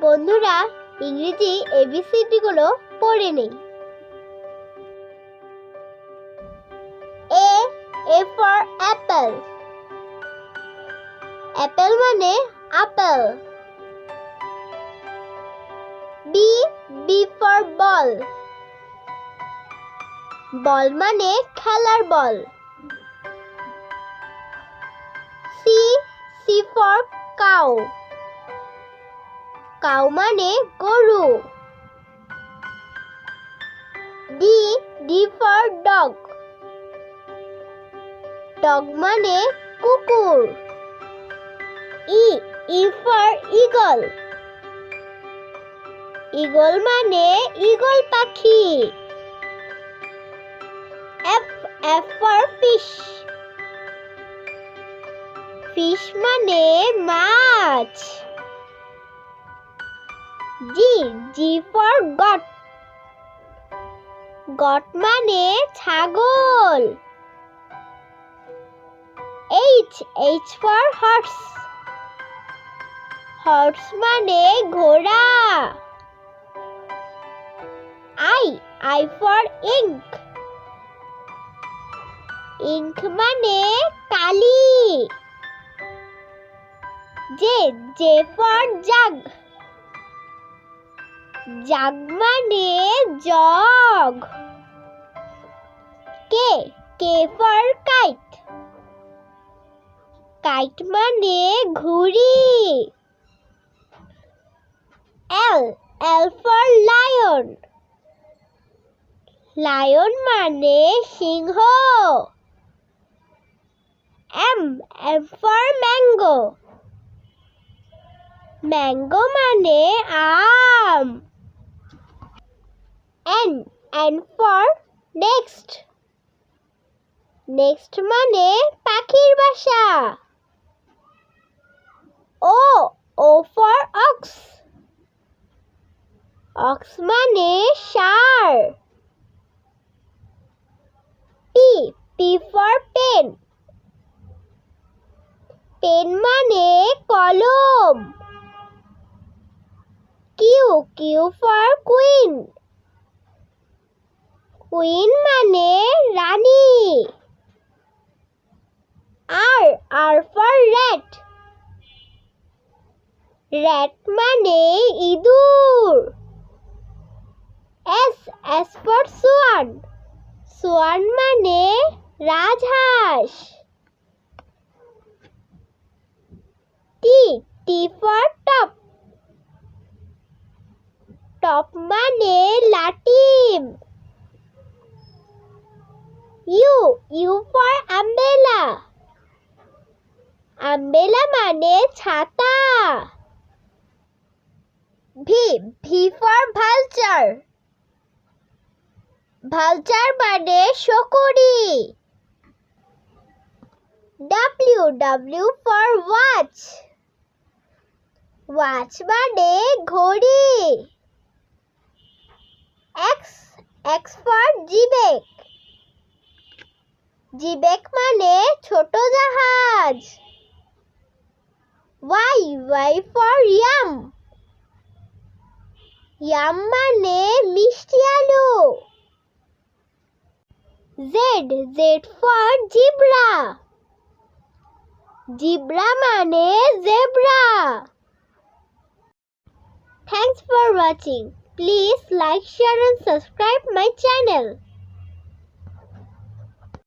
বন্ধুরা ইংরেজি এবিসিডি গুলো পড়ে নেই। A for apple, apple মানে apple. B for ball, ball মানে খেলার বল। C for cow, cow মানে গরু। D for dog, dog মানে কুকুর। E for eagle, eagle মানে ঈগল পাখি। F for fish, fish মানে মাছ। G for goat, goat মানে ছাগল। H for horse, horse মানে ঘোড়া। I for ink, ink মানে কালি। J for jug, jug মানে jug. K for kite, kite মানে ঘুড়ি। L for lion, lion মানে সিংহ। M for mango, mango মানে আম। N for next, next মানে পাখির বাসা। O for ox, ox মানে ষাঁড়। P for pen, pen মানে কলম। Q for queen, queen মানে রানী। R for rat, rat মানে ইঁদুর। S for swan, swan মানে রাজহাঁস। T for top, top মানে লাটিম। U for umbrella, umbrella মানে ছাতা। V for vulture, vulture মানে Shakuni. W for watch, watch মানে ঘড়ি। X for জিবেক, জিবেক মানে ছোট জাহাজ। Y for yam, yam মানে মিষ্টি আলু। Z for zebra, zebra মানে zebra. Thanks for watching. Please like, share and subscribe my channel.